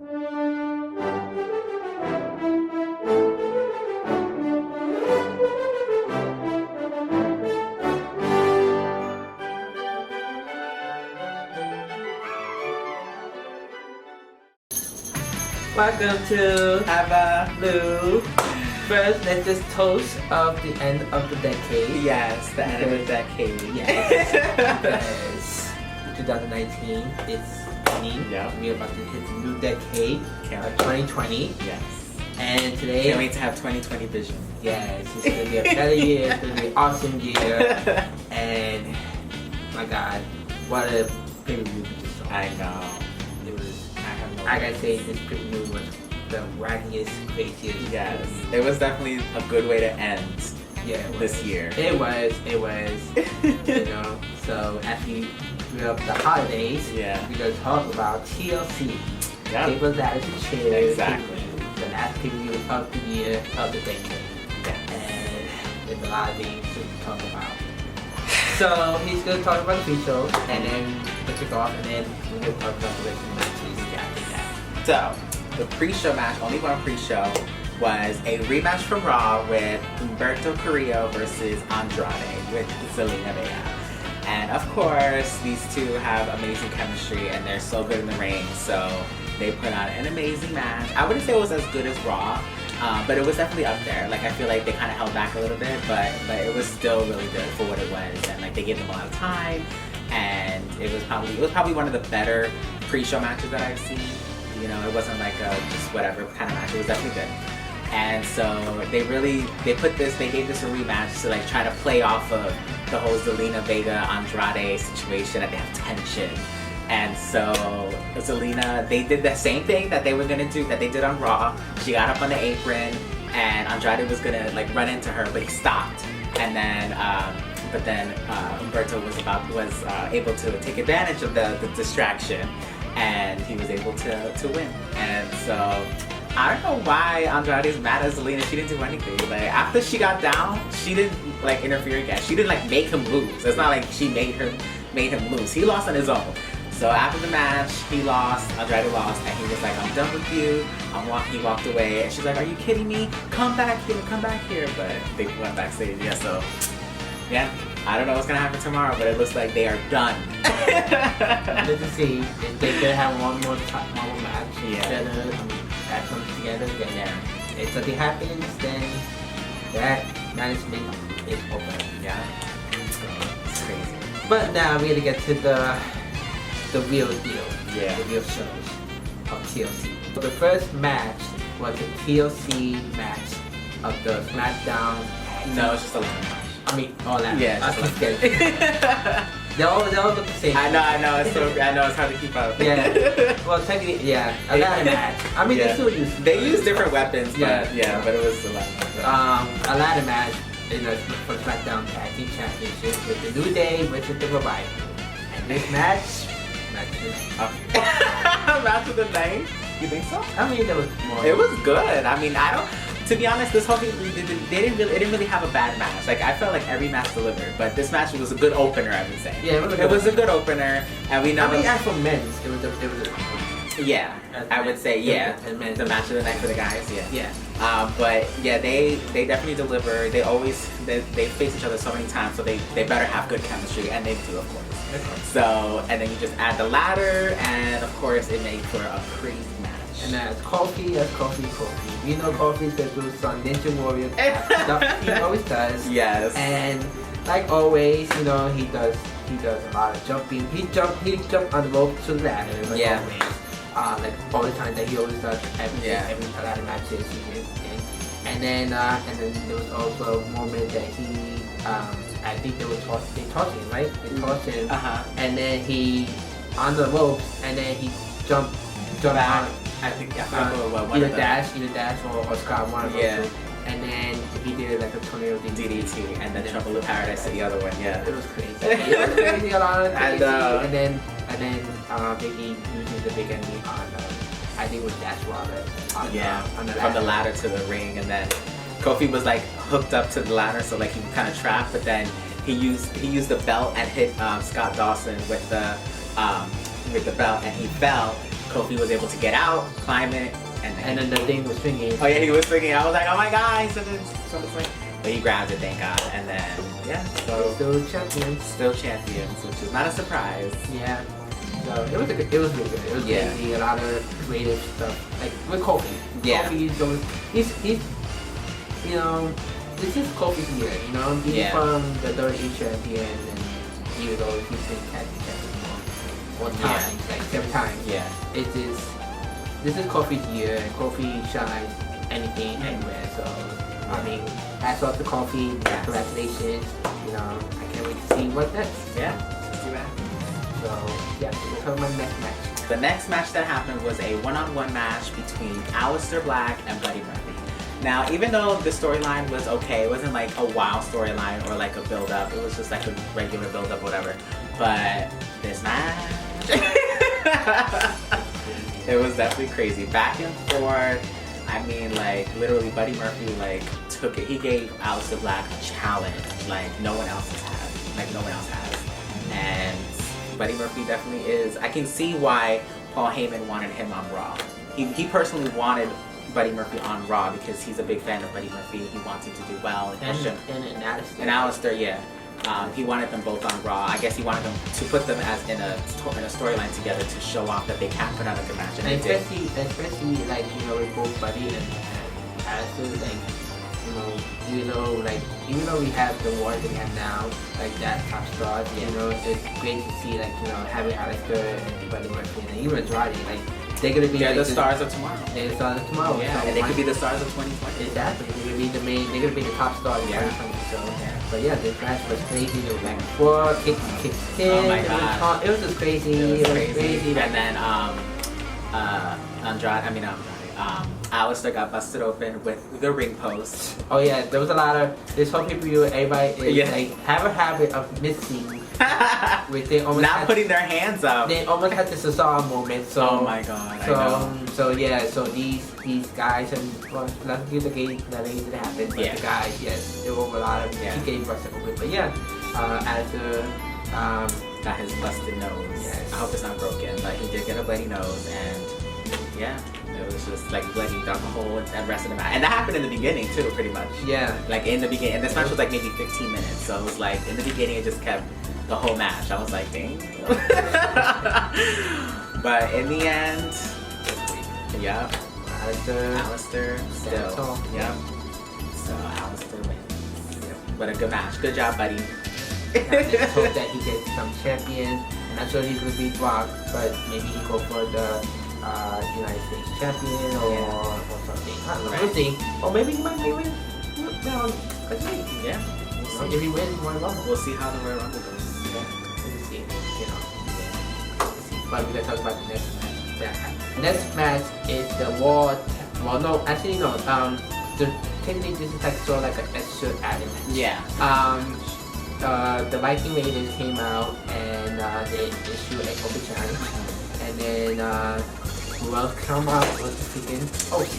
Welcome to Evalou. First, let's just toast of the end of the decade. Yes, the end of the decade. Yes. Yes. 2019 is ending. Yeah. We're about to hit the new decade of 2020. Yes. And today, Can't wait to have 2020 vision. yes, it's going to be a better year. It's going to be an awesome year. And my God, what a preview we just saw. I know. It was. I gotta say, this preview was the wackiest, craziest. Yes, it was definitely a good way to end this year. It was, you know. So as we bring up the holidays, we're gonna talk about TLC. Yeah. Tables, ladders, and chairs. Exactly. The last preview of the year of the decade. Yes. And there's a lot of things to talk about. So he's gonna talk about the pre-show, and then we'll kick off, and then we're gonna talk about the rest of the matches after that. So, the pre-show match, only one pre-show, was a rematch from Raw with Humberto Carrillo versus Andrade with Zelina Vega. And of course, these two have amazing chemistry and they're so good in the ring, so they put on an amazing match. I wouldn't say it was as good as Raw, but it was definitely up there. Like, I feel like they kind of held back a little bit, but it was still really good for what it was. And like, they gave them a lot of time, and it was probably one of the better pre-show matches that I've seen. You know, it wasn't like a just whatever kind of match. It was definitely good. And so they gave this a rematch to like try to play off of the whole Zelina Vega Andrade situation, that they have tension. And so Zelina, they did the same thing that they were gonna do, that they did on Raw. She got up on the apron and Andrade was gonna like run into her, but he stopped. And then Humberto was able to take advantage of the distraction, and he was able to win. And so I don't know why Andrade is mad at Zelina. She didn't do anything. Like, after she got down, she didn't like interfere again. She didn't like make him lose. It's not like she made him lose. He lost on his own. So after the match, he lost, Andrade lost, and he was like, I'm done with you. He walked away, and she's like, are you kidding me? Come back here. But they went backstage, so yeah. I don't know what's gonna happen tomorrow, but it looks like they are done. Let's see if they could have one more match together. That comes together. Then if something happens, then that management is over. Yeah, it's crazy. But now we're gonna get to the real deal. Yeah, the real shows of TLC. So the first match was a TLC match of the SmackDown. No, it's just a ladder match. I mean, all that. Yeah, I keep getting. They all look the same. I know. It's hard to keep up. Yeah. Well, technically, yeah. A ladder match. I mean, they use different weapons, but but it was a ladder match. A ladder match for the SmackDown Tag Team Championship with the New Day versus the Revival. And this match match of the night. You think so? I mean, there was more. It was good. I mean, to be honest, this whole thing, it didn't really have a bad match. Like, I felt like every match delivered, but this match was a good opener, I would say. Yeah, it was a good opener, and we know. I mean, as for men's, it was yeah, I would say the match of the night for the guys. Yeah. But yeah, they definitely deliver. They face each other so many times, so they better have good chemistry, and they do, of course. So, and then you just add the ladder, and of course, it made for a crazy match. And that's Kofi. We know Kofi's gonna do some Ninja Warrior stuff. He always does. Yes. And like always, you know, he does a lot of jumping. He jumped on the rope to the ladder. Like always. Like all the time that he always does every ladder matches he wins in. And then there was also a moment that he I think they tossed him, right? They tossed him. And then he on the ropes, and then he jumped out. I think either dash or Scott, one of those. And then he did like a tornado DDT, and then Trouble in Paradise to the other one. Yeah, it was crazy. It was crazy a lot of crazy. And then Biggie using the big enemy on I think it was Dash Robert. From the ladder to the ring, and then Kofi was like hooked up to the ladder, so like he was kind of trapped. But then he used the belt and hit Scott Dawson with the belt, and he fell. Kofi was able to get out, climb it, and then the thing was swinging. Oh yeah, he was swinging. I was like, oh my god, but he grabbed it, thank God. And then yeah, so still champions. Still champions, which is not a surprise. Yeah. So it was really good. It was crazy. A lot of creative stuff. Like with Kofi. Yeah. He's you know, this is Kofi's year. You know, he's from the WWE champion, and even though he's been tag team champion one time, like 7 times. Yeah. It is. This is Kofi's year, and Kofi shines anything, anywhere. So I mean, hats off to Kofi. Congratulations. You know, I can't wait to see what next. Yeah. Let's see what happens. So yeah, we'll talk about the next match. The next match that happened was a one-on-one match between Aleister Black and Buddy Murphy. Now, even though the storyline was okay, it wasn't like a wow storyline or like a build-up. It was just like a regular build-up, whatever. But this match, it was definitely crazy. Back and forth. I mean, like literally, Buddy Murphy like took it. He gave Aleister Black a challenge like no one else has had. Like no one else has. And Buddy Murphy definitely is. I can see why Paul Heyman wanted him on Raw. He personally wanted Buddy Murphy on Raw because he's a big fan of Buddy Murphy. He wants him to do well. And Aleister, yeah. He wanted them both on Raw. I guess he wanted them to put them as in a storyline together to show off that they can put on a good match. And especially like, you know, with both Buddy and Aleister, like, you know, even though we have the war that we have now, like that top stars, you know, it's great to see, like, you know, having Aleister and Buddy Murphy and even Andrade, like, they're gonna be the stars of tomorrow. They're the stars of tomorrow. Yeah, so and they could be the stars of 2020. Exactly. They're gonna be the top stars of 2020. So but yeah, this match was crazy. They were back and forth, kick. Oh my god. It was just crazy. It was crazy. And then Aleister got busted open with the ring post. Oh yeah, there was a lot of this whole PPV. Everybody is like have a habit of missing. Which they almost not putting their hands up. They almost had the Cesaro moment. So, oh my god! I know. So these guys and well, let's give the game that didn't happen. But the guys, yes, there were a lot of getting busted open. But yeah, Aleister got his busted nose. Yes. I hope it's not broken, but he did get a bloody nose, and yeah. It was just like bloody down the whole and rest of the match. And that happened in the beginning too, pretty much. Yeah. Like in the beginning. And this match was like maybe 15 minutes. So it was like in the beginning it just kept the whole match. I was like, dang. But in the end, yeah. Aleister still. Yeah. So Aleister wins. Yep. But a good match. Good job, buddy. I just hope that he gets some champion. I'm not sure he's gonna beat Brock, but maybe he go for the United States champion or something. I don't know. We'll see. Or maybe he might win. Let's see. Yeah. We'll see. If he wins Royal Rumble. We'll see how the Royal Rumble goes. Yeah. We'll see. You know. Yeah. We'll see. But we're gonna talk about the next match. Next match is the World. Well, no, actually no. Technically this is like sort of like an extra added match. Yeah. The Viking Raiders came out and they issued a open challenge. And then who else come out was the freaking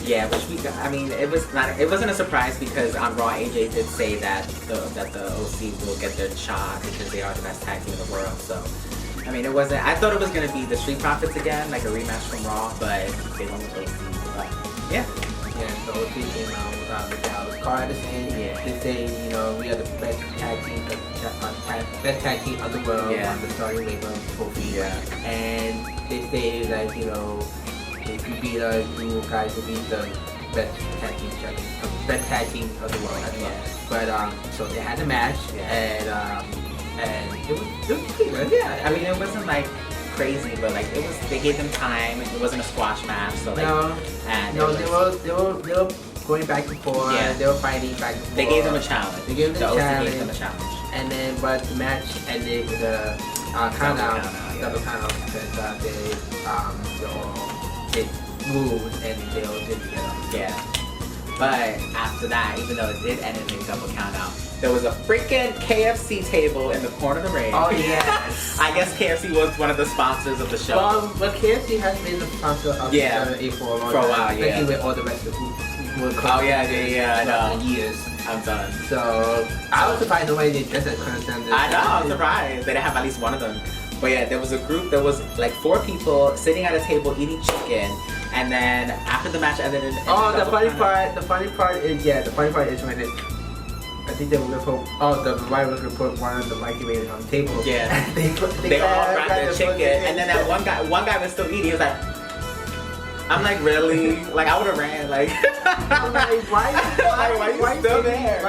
yeah, which we got. I mean, it wasn't a surprise because on Raw AJ did say that the OC will get their shot because they are the best tag team in the world. So I mean, it wasn't. I thought it was gonna be the Street Profits again, like a rematch from Raw, but they went with OC. But yeah. Yeah, so OC came out with the House card and they say, you know, we are the best tag team of the world on the starting label trophy. Yeah. And they say like, you know, if you beat us, you guys will be the best tag team of the world as well. But so they had a match and it was pretty good. Yeah, I mean it wasn't like crazy, but like it was. They gave them time. It wasn't a squash match, so like they were going back and forth. Yeah. They were fighting back and forth. They gave them a challenge. They gave them a challenge. And then, but the match ended with a count out, double count out because they all did moves and they all did together. Yeah. But after that, even though it did end in a double count out, there was a freaking KFC table in the corner of the ring. Oh yes. I guess KFC was one of the sponsors of the show. Well, but KFC has been the sponsor of WWE for a while, especially with all the rest of the food. Oh yeah, I know. Years. I'm done. So I was surprised the way they dressed at Colonel Sanders. I know, I'm surprised. They didn't have at least one of them But yeah, there was a group. There was like 4 people sitting at a table eating chicken, and then after the match ended. The funny part is when it. I think they were gonna put. The Revival was gonna put one of the Mikey Raiders on the table. Yeah. they all grabbed their chicken, and then that one guy was still eating. He was like, I'm like, really? Like, I would have ran. Like, I'm like, why are you still there?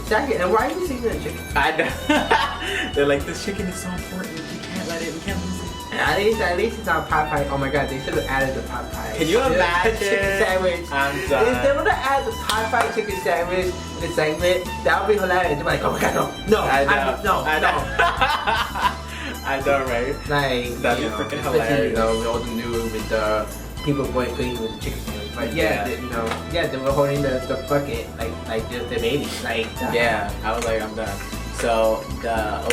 Jackie, and why are you eating the chicken? I know. They're like, this chicken is so important. We can't let it. We can't lose it. At least it's not pot pie. Oh my god, they should have added the pot pie. Can you imagine? Chicken sandwich. I'm done. If they would have added the pot pie chicken sandwich in the segment, that would be hilarious. They're like, oh my god, no. I know. I know, right? Like, that'd be freaking hilarious. You know, we all knew with the people going crazy with the chicken sandwich. But yeah, they were holding the bucket like just the babies. Like, yeah, I was like, I'm done. So the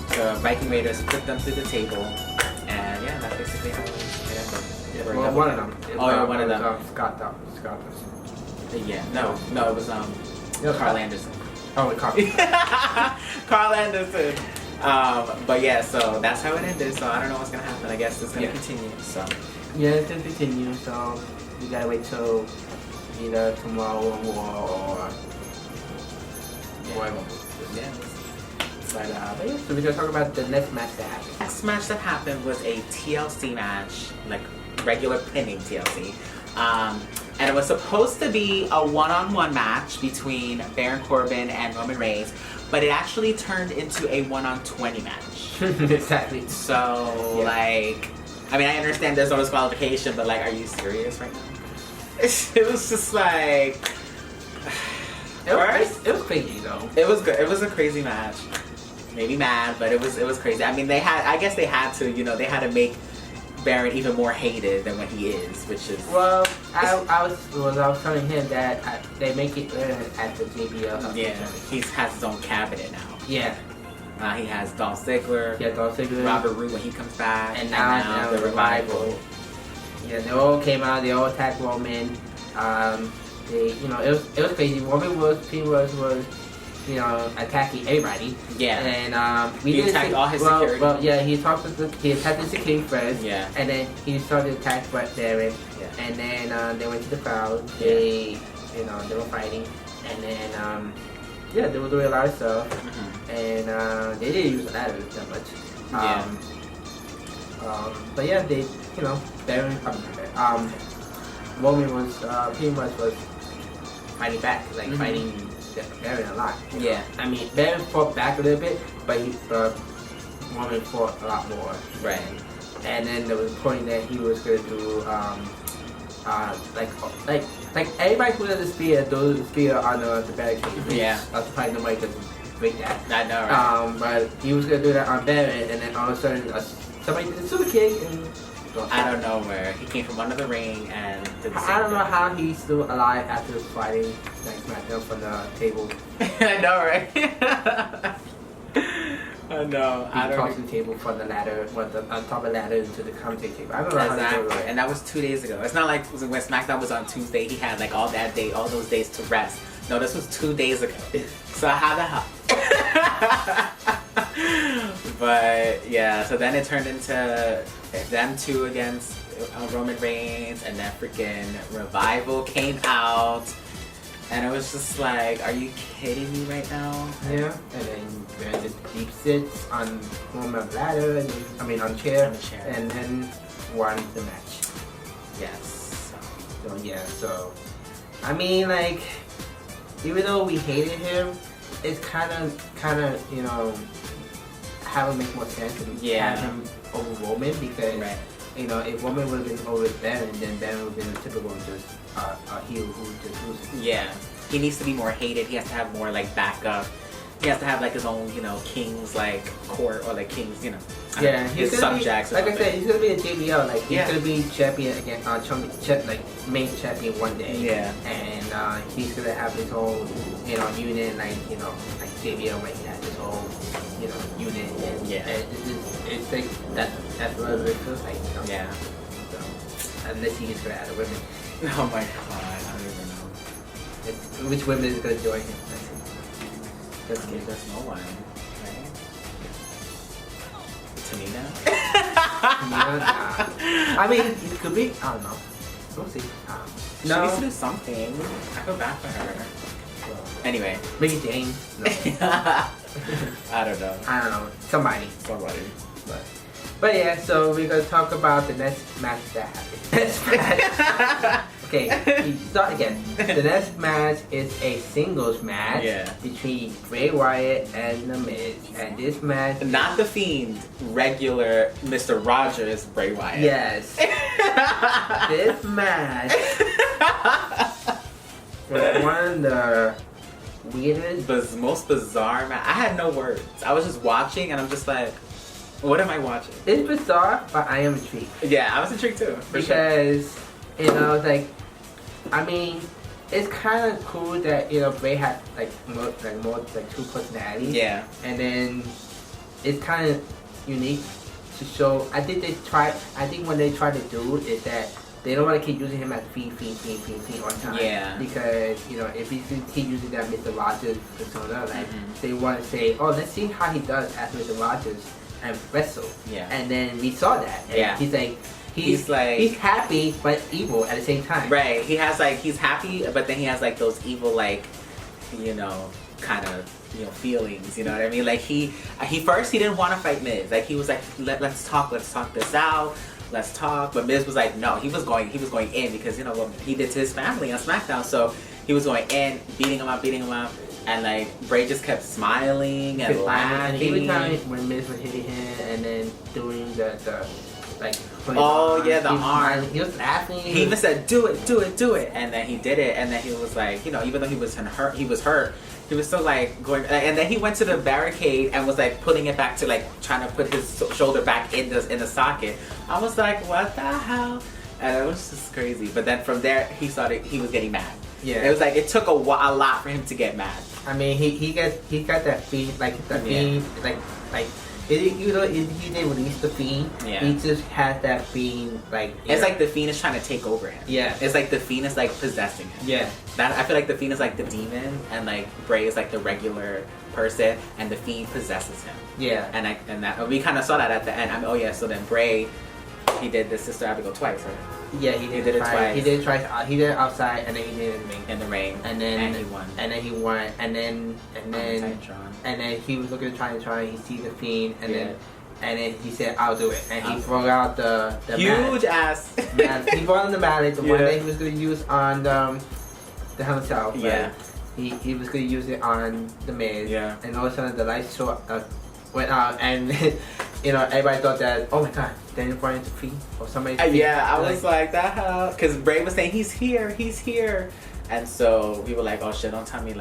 the Viking Raiders put them through the table, and yeah, that's basically how it ended. Yeah, well, one of them. One of them. Scott. Yeah, no, it was Carl Anderson. Oh, Carl. Carl Anderson. But yeah, so that's how it ended. So I don't know what's gonna happen. I guess it's gonna continue. So yeah, it's gonna continue. So we gotta wait till either tomorrow or whatever. Yeah. But yeah, so we're gonna talk about the next match that happened. The next match that happened was a TLC match, like regular pinning TLC. And it was supposed to be a one-on-one match between Baron Corbin and Roman Reigns, but it actually turned into a 1-on-20 match. Exactly. So, like, I mean, I understand there's no disqualification, but like, are you serious right now? It was just like... It was crazy though. It was good. It was a crazy match. Maybe mad, but it was crazy. I mean, I guess they had to, they had to make Baron even more hated than what he is, which is... Well, I was telling him that they make it at the JBL. Yeah, he has his own cabinet now. Yeah. He has Dolph Ziggler. Yeah, Dolph Ziggler. Robert Roode when he comes back. And now the Revival. Yeah, they all came out. They all attacked Roman. It was crazy. Roman was attacking everybody. Yeah. And he attacked all his security. Well, yeah, he attacked the security first. Yeah. And then he started to attack Baron. Yeah. And then they went to the crowd. They were fighting. And then they were doing a lot of stuff. Mm-hmm. And they didn't use the ladder that much. But yeah, Baron. Roman was pretty much was fighting back, like fighting Baron a lot. Yeah. I mean, Baron fought back a little bit, but Roman fought a lot more. Right. And then there was a point that he was gonna do like everybody who does the spear, throws the spear on the barricade. Yeah. That's probably nobody could break that. I know, right? But he was gonna do that on Baron, and then all of a sudden somebody did a super kick and. I don't know where he came from under the ring and did the I don't know how he's still alive after fighting like SmackDown from the table. I know, right? I know. He tossed the table from the ladder, on top of the ladder into the commentary table. I don't know how to do it. And that was 2 days ago. It's not like when SmackDown was on Tuesday, he had like all those days to rest. No, this was 2 days ago. So how the hell? But yeah, so then it turned into them two against Roman Reigns, and then freaking Revival came out, and it was just like, are you kidding me right now? Yeah, and then Baron did deep sits on Roman's ladder, on chair, and then won the match. Yes. So I mean, like, even though we hated him, it's kind of have him make more sense and have him over Roman, because if Roman would have been over Baron, then Baron would have been a typical just a heel who just loses. Yeah, he needs to be more hated. He has to have more like backup. He has to have like his own, king's like court, or like king's, his subjects. Like I said, he's gonna be a JBL. Like he's gonna be champion again, main champion one day. Yeah. And he's gonna have his own, unit, like JBL might have his own, unit. And it's like that's what it feels like. Yeah. So, unless he gets gonna add a women. Oh my god, I don't even know. Which women is gonna join him? There's no one, right? Tamina? I mean, it could be. I don't know. We'll see. She needs to do something. I feel bad for her. Anyway. Maybe Jane. No. I don't know. Somebody. But yeah, so we're gonna talk about the next match that happened. Next match. Okay, we start again. The next match is a singles match between Bray Wyatt and The Miz. And this match... Not The Fiend, regular Mr. Rogers Bray Wyatt. Yes. This match was one of the weirdest... most bizarre match. I had no words. I was just watching and I'm just like, what am I watching? It's bizarre, but I am intrigued. Yeah, I was intrigued too. Because, you know, like, I mean, it's kind of cool that, you know, Bray had more two personalities. Yeah. And then it's kind of unique to show. I think what they try to do is that they don't want to keep using him as Fiend all the time. Yeah. Because, you know, if you keep using that Mr. Rogers persona, like, they want to say, oh, let's see how he does as Mr. Rogers and wrestle. Yeah. And then we saw that. And he's like, he's happy but evil at the same time. Right. He has he's happy, but then he has those evil you know, kind of, you know, feelings. You know what I mean? Like he first he didn't want to fight Miz. Like he was like, let's talk this out. Let's talk. But Miz was like, no. He was going in because, you know, what he did to his family on SmackDown. So he was going in, beating him up. And Bray just kept smiling and laughing. Every time when Miz was hitting him and then doing the oh yeah, the arm. Smiling. He was laughing. He even said, "Do it," and then he did it. And then he was like, you know, even though he was hurt, he was still going. And then he went to the barricade and was putting it back to trying to put his shoulder back in the socket. I was like, what the hell? And it was just crazy. But then from there, he saw that he was getting mad. Yeah. It was it took a lot for him to get mad. I mean, he got that Fiend, Fiend, you know, he didn't release the Fiend. Yeah. He just had that Fiend, It's the Fiend is trying to take over him. Yeah. It's the Fiend is possessing him. Yeah. I feel the Fiend is the demon, and Bray is the regular person, and the Fiend possesses him. Yeah. And that we kind of saw that at the end. I mean, oh yeah, so then Bray, he did the Sister Abigail twice, right? Yeah, he did it twice. He did it twice. He did it outside, and then he did it in the ring. And he won. And then he won. And then he was looking to try. He sees the Fiend, and then he said, "I'll do it." And he brought out the huge ass. He brought in the mallet, the one that he was going to use on the Hell in a Cell. Yeah. He was going to use it on the Miz. Yeah. And all of a sudden the lights went out, and you know, everybody thought that, oh my god, Daniel Bryan's a Fiend or somebody. I was like, that hell, because Bray was saying he's here, and so we were like, oh shit, don't tell me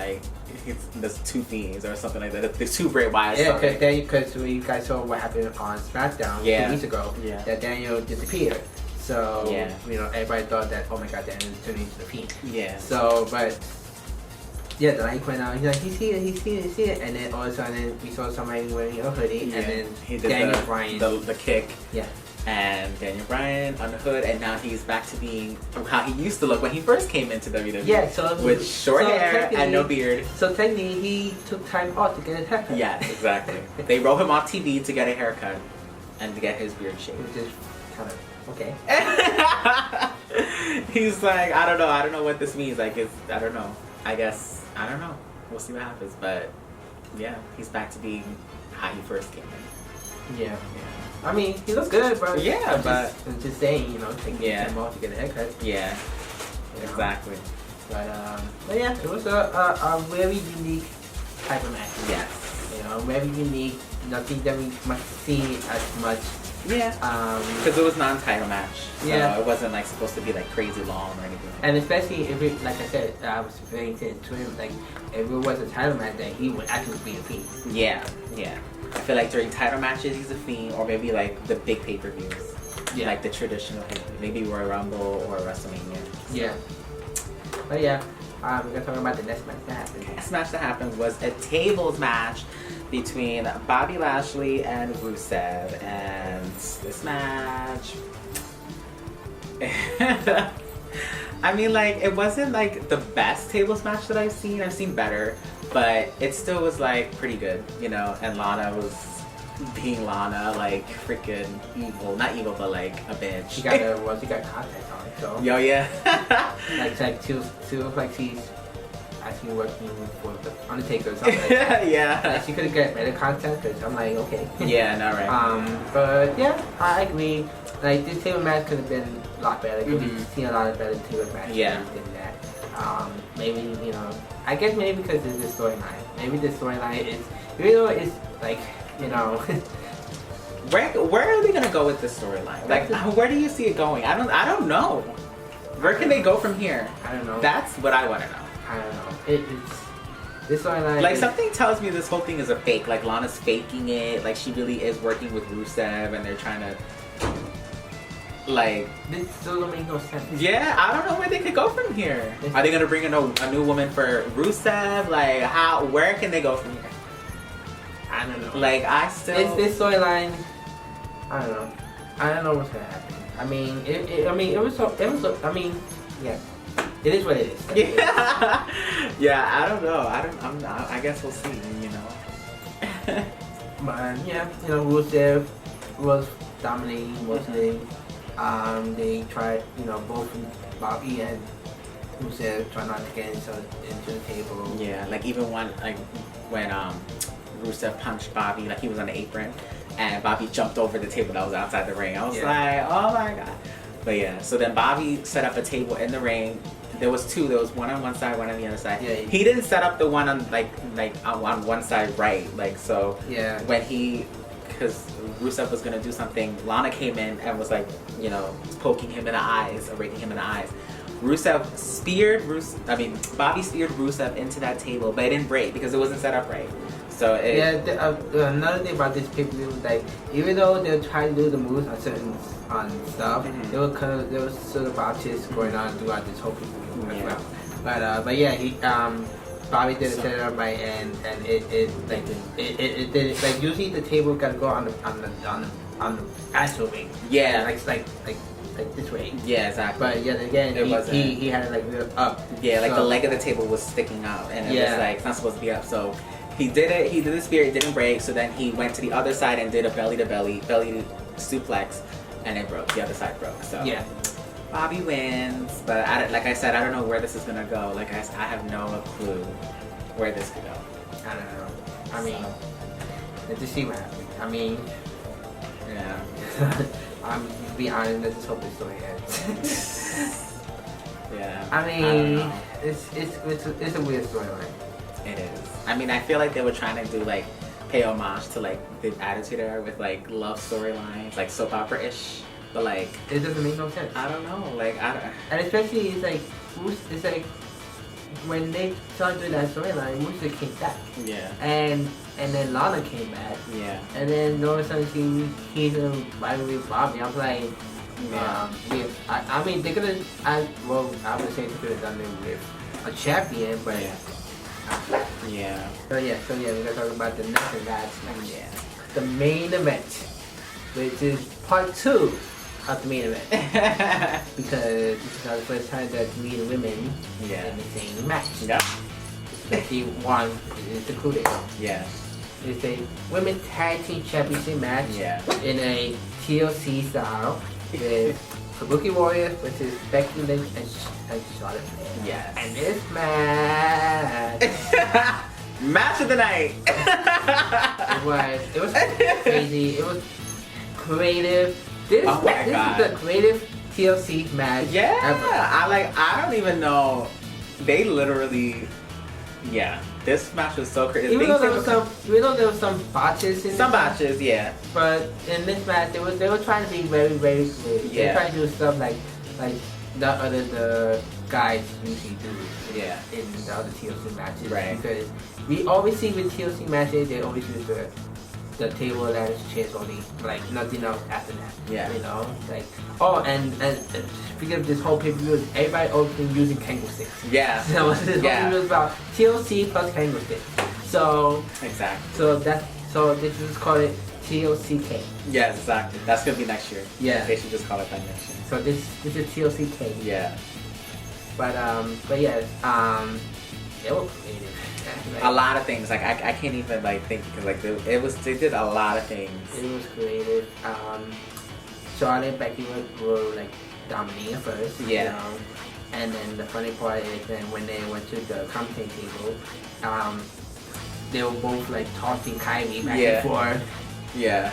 there's two Fiends or something like that. There's two Bray Wyatts. Yeah, because you guys saw what happened on SmackDown 2 weeks ago. Yeah. That Daniel disappeared. So you know, everybody thought that, oh my god, Daniel's turning into the Fiend. Yeah. So, but yeah, the light went out. He's like, he's here, and then all of a sudden we saw somebody wearing a hoodie, and then he did Daniel Bryan, the kick. Yeah. And Daniel Bryan on the hood, and now he's back to being how he used to look when he first came into WWE. Yeah, so with short hair and no beard. So technically, he took time off to get a haircut. Yeah, exactly. They wrote him off TV to get a haircut and to get his beard shaved. Which is kind of okay. He's like, I don't know what this means. I don't know. I guess I don't know. We'll see what happens. But yeah, he's back to being how he first came in. Yeah. I mean, he looks good, but I'm just saying, you know, taking time off to get a haircut. Yeah, exactly. But yeah, it was a very unique type of match. Yes. You know, very unique. Nothing that we must see as much. Yeah. Because it was non-title match. So yeah. It wasn't supposed to be crazy long or anything. And especially if it, like I said, I was saying to him, if it was a title match, then he would actually be a Fiend. Yeah. Yeah. I feel during title matches he's a Fiend, or maybe the big pay-per-views. Yeah. The traditional pay-per-view. Maybe Royal Rumble or WrestleMania. Yeah. But yeah, we're going to talk about the next match that happened. The next match that happened was a tables match between Bobby Lashley and Rusev. And this match... I mean, it wasn't the best tables match that I've seen. I've seen better. But it still was pretty good, you know, and Lana was being Lana, like freaking evil, not evil, but like a bitch. She got contacts on, so. Yo, yeah. like she looks like she's actually working for the Undertaker or something. Like that. Yeah. Like she could have got better content, because I'm like, okay. Yeah, no, right. But yeah, I agree. Like this table match could have been a lot better. We've seen a lot of better table matches than that. Maybe, you know, I guess maybe because of the storyline. Maybe the storyline is, even though it's like, you know. Where are they gonna go with this storyline? Like, where do you see it going? I don't know. Where can they go from here? I don't know. That's what I want to know. I don't know. It's this storyline. Like something tells me this whole thing is a fake. Like Lana's faking it. Like she really is working with Rusev, and they're trying to. Like this still don't make no sense. Yeah, I don't know where they could go from here. Are they gonna bring in a new woman for Rusev? Like how? Where can they go from here? I don't know. Like I still. It's this storyline. I don't know. I don't know what's gonna happen. I mean, it was. I mean, yeah. It is what it is. Yeah. Yeah. I don't know. I guess we'll see. You know. But yeah, you know, Rusev was dominating mostly. They tried, you know, both Bobby and Rusev try not to get into the table. Yeah, like even when Rusev punched Bobby, like he was on the apron, and Bobby jumped over the table that was outside the ring. I was like, oh my god. But yeah, so then Bobby set up a table in the ring. There was two. There was one on one side, one on the other side. Yeah. He didn't set up the one on on one side right. Like so. Yeah. When because Rusev was gonna do something, Lana came in and was like, you know, poking him in the eyes, or raking him in the eyes. Bobby speared Rusev into that table, but it didn't break because it wasn't set up right. So another thing about this pay-per-view was like, even though they were trying to do the moves on certain stuff, there was sort of botches going on throughout this whole pay-per-view as well. But yeah, Bobby did set it up right, and it did like usually the table gotta go on the actual ring. Yeah, like this way. Yeah, exactly. But yet again, he had it like real up. Yeah, like the leg of the table was sticking out, and it was like it's not supposed to be up. So he did it. He did the spear. It didn't break. So then he went to the other side and did a belly to suplex, and it broke. The other side broke. So yeah. Bobby wins, but like I said, I don't know where this is gonna go. Like I have no clue where this could go. I don't know. I mean, let's just see what happens. I mean, yeah. I'm to be honest. Let's just hope this story ends. Yeah. I mean, it's a weird storyline. It is. I mean, I feel like they were trying to do like pay homage to like the Attitude Era with like love storylines, like soap opera-ish. But like, it doesn't make no sense. I don't know. Like, and especially it's like when they started doing that storyline, Musa came back. Yeah. And then Lana came back. Yeah. And then all of a sudden he's in a rivalry with Bobby. I was like, I mean they could have. I would say they could have done it with a champion, but yeah. So yeah, we're gonna talk about the next match. The main event, which is part 2 of the main event, because this is the first time that we and women in the same match. Yeah. Especially one is included. Yeah. It's a women's tag team championship match. Yeah. In a TLC style with Kabuki Warriors versus Becky Lynch and Charlotte Flair. Yes. And this match. Match of the night. It was crazy. It was creative. This is the creative TLC match ever. I don't even know. They literally, this match was so crazy. Even though there was some botches in botches, yeah. But in this match, they were trying to be very, very creative. They were trying to do stuff like the guys usually do. Yeah. In the other TLC matches, right? Because we always see with TLC matches, they always use the table, ladders, chairs only, like nothing else after that. Yeah. You know, like and speaking of this whole pay-per-view, everybody always been using candlesticks. Yeah. So this whole pay-per-view is about TLC plus candlesticks. So exactly. So this is called it TLCK. Yes, exactly. That's gonna be next year. Yeah. They should just call it that next year. So this is TLCK. Yeah. But yeah, they were creative. Like, a lot of things. Like I can't even like think because like they did a lot of things. It was creative. Charlotte and Becky were like dominating first. Yeah. You know? And then the funny part is then when they went to the commentating table, they were both like tossing Kyrie back and forth. Yeah.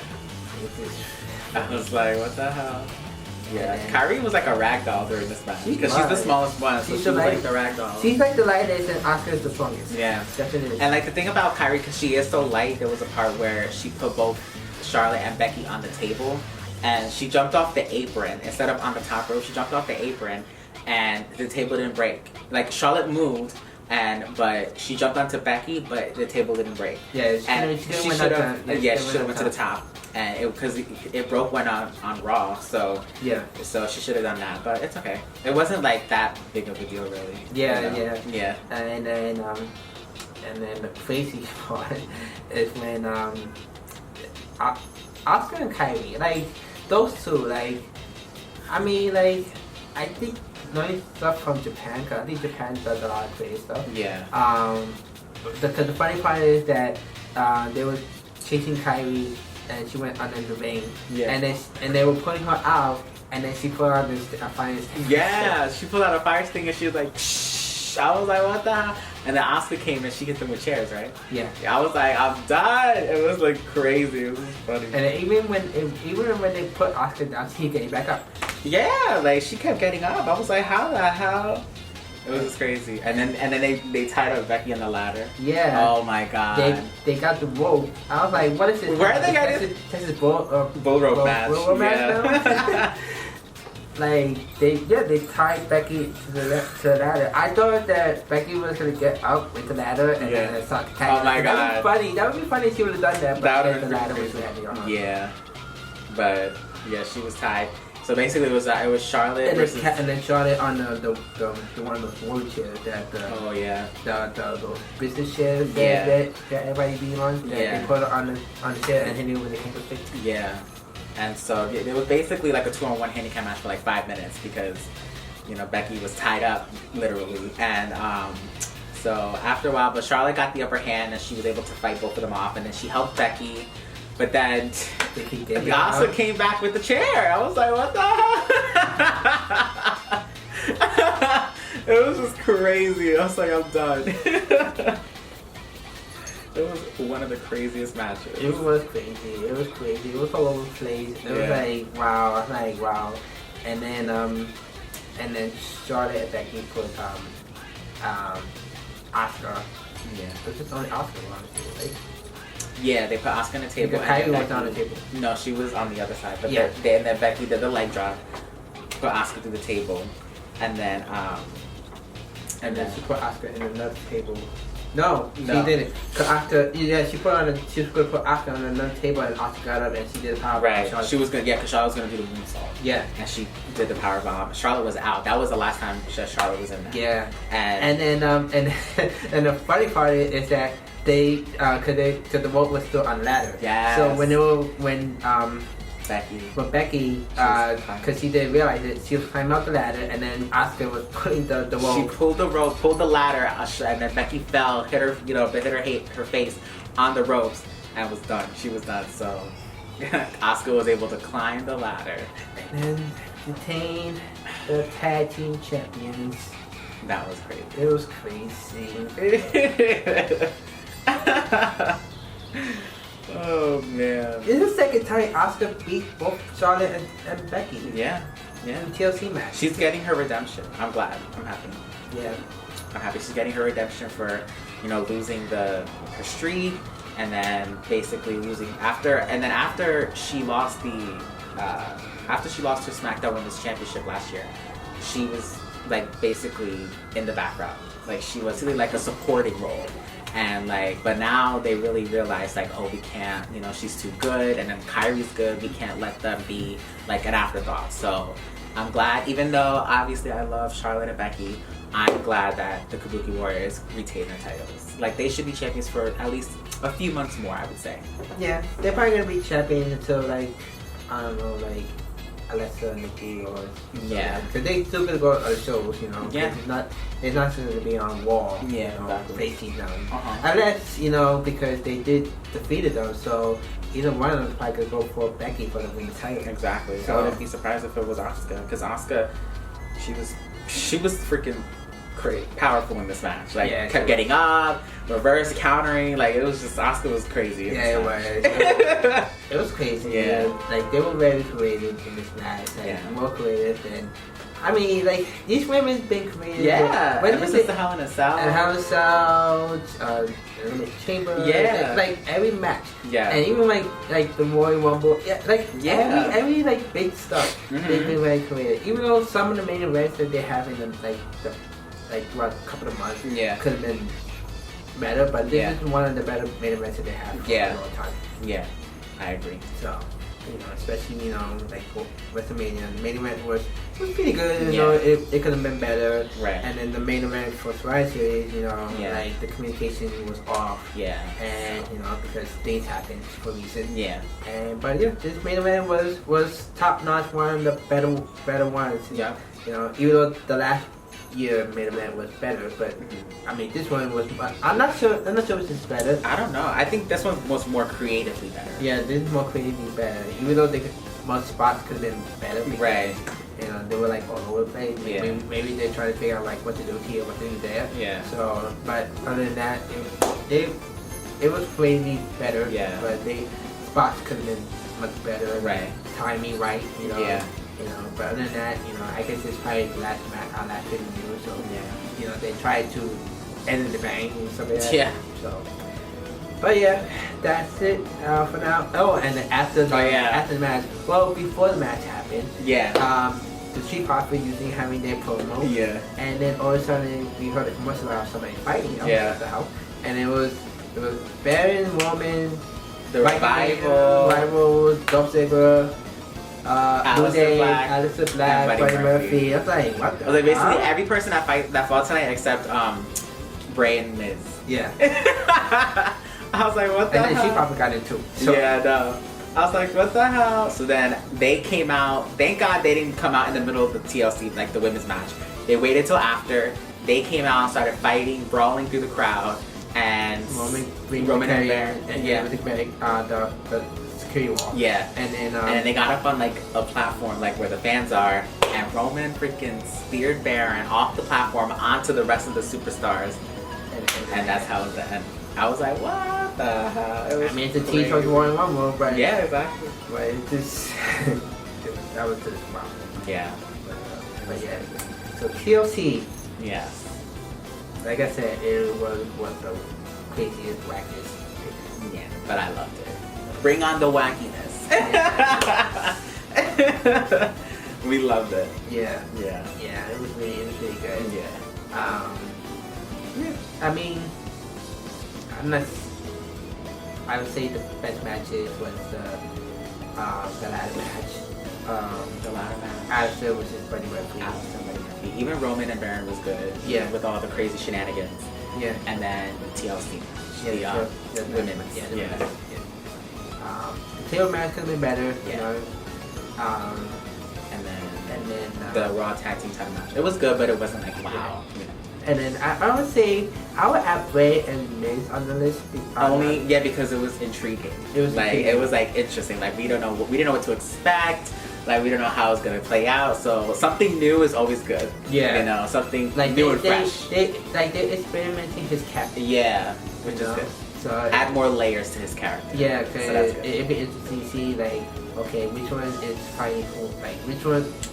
I was like, what the hell? Yeah. Kyrie was like a rag doll during this match because she's the smallest one, so she was like the rag doll. She's like the lightest and Asuka's the strongest. Yeah. Definitely. And like the thing about Kyrie, because she is so light, there was a part where she put both Charlotte and Becky on the table, and she jumped off the apron instead of on the top rope. She jumped off the apron. And the table didn't break. Like Charlotte moved, but she jumped onto Becky, but the table didn't break. Yeah, she should have. Yeah, she should have went to the top, and because it broke one on Raw. So yeah, so she should have done that, but it's okay. It wasn't like that big of a deal, really. Yeah, you know? Yeah. And then the crazy part is when Asuka and Kyrie, like those two, like I mean, like I think. Knowing stuff from Japan, because I think Japan does a lot of crazy stuff. Yeah. The funny part is that they were chasing Kyrie and she went under the ring. Yeah. And they were putting her out, and then she put out this fire sting. Yeah, she pulled out a fire sting and she was like, shh. I was like, what the hell? And then Asuka came and she hit them with chairs, right? Yeah. I was like, I'm done. It was like crazy. It was funny. And even when they put Asuka down, she getting back up. Yeah, like she kept getting up. I was like, how the hell? It was just crazy. And then they tied up Becky on the ladder. Yeah. Oh my god. They got the rope. I was like, what is this? Where are they getting Texas bull rope match? Bull rope match. Like they tied Becky to the ladder. I thought that Becky was gonna get up with the ladder and then start tagging. Oh my god. That would be funny. That would be funny if she would have done that. But the ladder was landing on her. Yeah. But yeah, she was tied. So basically, it was Charlotte versus and then Charlotte on the one of those wheelchairs that the business chairs that everybody be on. They put her on the chair and hit her with a candlestick. Yeah, and so it was basically like a 2-on-1 handicap match for like 5 minutes because Becky was tied up literally, and so after a while, but Charlotte got the upper hand and she was able to fight both of them off, and then she helped Becky. But then Asuka came back with the chair. I was like, what the hell? It was just crazy. I was like, I'm done. It was one of the craziest matches. It was crazy. It was crazy. It was all over the place. It was like, wow. I was like, wow. And then Charlotte and Becky put Asuka. Yeah. It was just only Asuka, honestly, right? Yeah, they put Asuka on the table. Kyrie was on the table. No, she was on the other side. But then Becky did the leg drop, put Asuka through the table, and then she put Asuka in another table. No, she didn't. Cause after she was gonna put Asuka on another table, and Asuka got up and she did the power bomb. Right. She was gonna because Charlotte was gonna do the moonsault. Yeah. And she did the power bomb. Charlotte was out. That was the last time Charlotte was in there. Yeah. And then and the funny part is that cause the rope was still on the ladder. Yeah. So when Becky, cause she didn't realize it, she was climbing up the ladder, and then Asuka was putting the rope. She pulled the ladder, and then Becky fell, hit her face on the ropes, and was done. She was done. So Asuka was able to climb the ladder and then retain the tag team champions. That was crazy. It was crazy. Oh man. This is the second time Asuka beat both Charlotte and Becky. Yeah. In the TLC match. She's getting her redemption. I'm glad. I'm happy. Yeah. I'm happy she's getting her redemption for, losing her streak, and then basically losing after she lost to SmackDown Women's Championship last year, she was like basically in the background. Like she was really like a supporting role. And but now they really realize we can't, she's too good, and then Kyrie's good, we can't let them be like an afterthought. So I'm glad, even though obviously I love Charlotte and Becky, I'm glad that the Kabuki Warriors retain their titles. Like they should be champions for at least a few months more, I would say. Yeah, they're probably gonna be champions until I don't know, Alexa, Nikki, or Yeah. because they still gonna go on other shows, you know. Yeah. It's not going to be on Wall. Yeah, you know, exactly. facing them. Uh-huh. Unless, you know, because they did defeated them, so either one of them is probably gonna go for Becky for the win title. Exactly. So- I wouldn't be surprised if it was Asuka, because Asuka, she was freaking powerful in this match. Like, Yeah, kept getting up, reverse countering. Like, it was just Asuka was crazy. In Yeah, this it match. was. It was crazy. Yeah. Like they were very creative in this match. Like Yeah. more creative than. I mean, like these women's been creative. Yeah. When Ever did since they- the Hell in a Cell. And Hell in a Cell, Elimination Chamber. Yeah. Like every match. Yeah. And even like the Royal Rumble. Yeah. Like Yeah. every like big stuff. Mhm. They've been very creative. Even though some of the main events that they have in them throughout a couple of months. Yeah. Could have been better, but this Yeah. is one of the better main events that they have for Yeah. a long time. Yeah, I agree. So, you know, especially, you know, like WrestleMania, the main event was pretty good, you Yeah. know, it could have been better. Right. And then the main event for Survivor Series, you know, Yeah. like the communication was off. Yeah. And, you know, because things happen for reasons. Yeah. But yeah, this main event was top notch, one of the better ones. Yeah. You know, even though the last year main event was better, but I mean this one was. I'm not sure if this is better. I don't know. I think this one was more creatively better. Yeah, this is more creatively better. Even though most spots could have been better. Because, Right. You know, they were like all over the place. Yeah. Maybe they're trying to figure out like what to do here, what to do there. Yeah. So, but other than that, it was creatively better. Yeah. But spots could have been much better. Right. Timing right. You know. Yeah. You know, but other than that, you know, I guess it's probably the last match, our last video, so Yeah. you know, they tried to end the bang and stuff like that. Yeah. So, but yeah, that's it for now. Oh, and then after the match, well, before the match happened, Yeah. the Street Profits using having their promo, Yeah. and then all of a sudden we heard a commercial about somebody fighting. Yeah. What the hell? And it was Baron, Roman, The Revival, Dolph Ziggler. Aleister Black, Aleister Black, and Buddy Murphy. I was like, what the I was like, basically hell? every person that fought tonight except Bray and Miz. Yeah. I was like, what the And then hell? she probably got it too. So, Yeah, no. I was like, what the hell? So then they came out. Thank God they didn't come out in the middle of the TLC, like the women's match. They waited till after. They came out and started fighting, brawling through the crowd. And Roman and Baron. and Yeah. the security wall. Yeah. And then And then they got up on like a platform like where the fans are, and Roman freaking speared Baron off the platform onto the rest of the superstars, and that's how it was the end. I was like, what the hell? It was I mean, it's a crazy. team for Royal Rumble, but Yeah, exactly. but it just that was just wow. Yeah. But yeah, so TLC, Yeah. like I said, it was the craziest, wackiest. Yeah. But I loved it. Bring on the wackiness. We loved it. Yeah, Yeah. yeah, it was really good. Yeah. Yeah, I mean, I would say the best matches was the ladder match. The ladder match. Aleister versus Buddy Murphy. Aleister, Buddy Murphy. Even Roman and Baron was good. Yeah. With all the crazy shenanigans. Yeah. And then TLC. Yeah, The women. Yeah. The Yeah. women, yeah. The tail match could have been better, you Yeah. know. And then The the Raw Tag Team title match. It was good, but it wasn't like wow. You know. and then I would say I would add Bray and Miz on the list. Only because it was intriguing. It was like intriguing. it was like interesting. Like we didn't know what to expect. Like we don't know how it's gonna play out. So something new is always good. Yeah. You know, something like new and fresh. they're experimenting his character. Yeah, which is you know? good. So Add more layers to his character. yeah, So because that's good. it'd be interesting to see like, okay, which one is fighting who? Like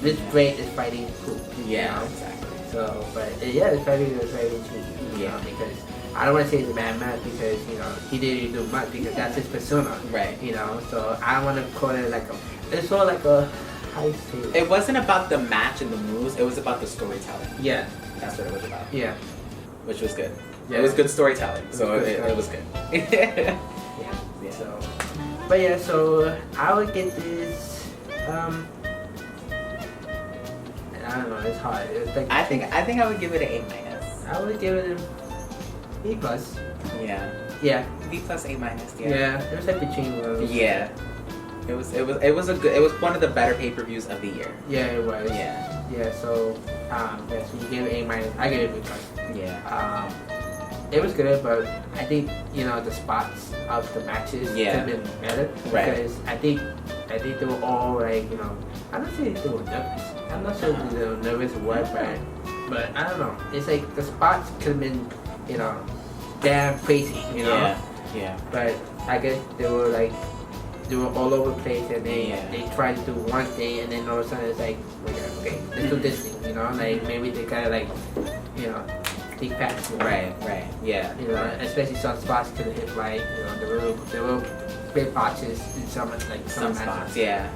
which Bray is fighting who? Yeah, You know? exactly. So, but yeah, it's very intriguing. You know, because I don't want to say it's a bad match because you know he didn't do much because that's his persona. Right. You know, so I don't want to call it like it's sort of like a how you say it? It wasn't about the match and the moves. It was about the storytelling. Yeah, That's what it was about. yeah, Which was good. Yeah. It was good storytelling. So good it was good. yeah. So, but yeah, so I would get this. I don't know. It's hard. It's like I think I would give it an A minus. I would give it a B plus. Yeah. Yeah, B plus A minus. Yeah. yeah. It was like between those. Yeah. It was one of the better pay-per-views of the year. Yeah, it was. Yeah. Yeah. So yeah, so you gave it A-. I gave it a B+. Yeah. It was good, but I think the spots of the matches could have been better because I think they were all like I'm not saying they were nervous. I'm not sure if they were nervous or what, but I don't know. It's like the spots could have been damn crazy, Yeah. But I guess they were all over the place, and they tried to do one thing, and then all of a sudden it's like, okay, let's do this thing, like maybe they kind of like think past me. Right, yeah. Especially some spots could have hit right. There were big botches in some spots, yeah.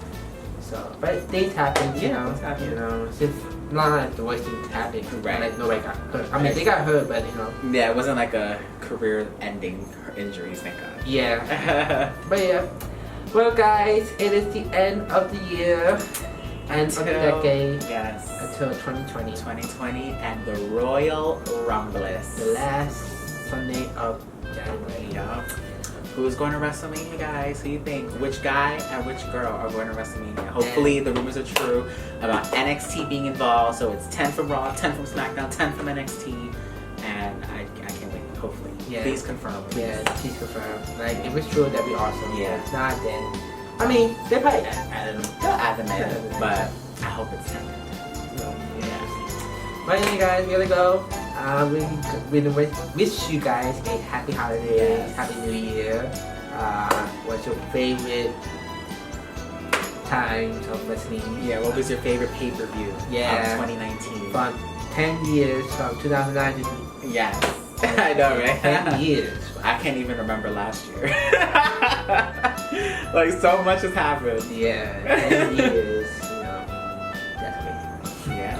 So, but things happen, things happen. Since not like the worst things happen, right? Like nobody got hurt. I mean, they got hurt, but Yeah, it wasn't like a career-ending injuries, thank God. Yeah. But yeah. Well, guys, it is the end of the year. End of the decade. Yes. Until 2020. 2020 and the Royal Rumble. The last Sunday of January. Yup. Who's going to WrestleMania, guys? Who do you think? Which guy and which girl are going to WrestleMania? Hopefully the rumors are true about NXT being involved. So it's 10 from Raw, 10 from SmackDown, 10 from NXT. And I can't wait. Hopefully. Yeah. Please confirm. Yeah, please confirm. Like, if it's true, that'd be awesome. Yeah. If it's not, then I mean, they probably add them. They'll add them in, but I hope it's 10. But anyway, guys, we gotta go. We wish you guys a happy holidays, happy New Year. What's your favorite times of wrestling? Yeah, what was your favorite pay-per-view of 2019? From 10 years, from 2009 to... Yes. I know, right? 10 years. I can't even remember last year. Like, so much has happened. Yeah, 10 years, that's crazy. Yeah.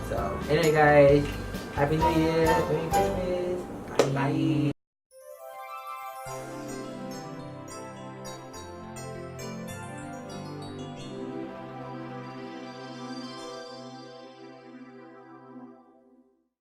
So, anyway, guys, Happy New Year, Merry Christmas, bye.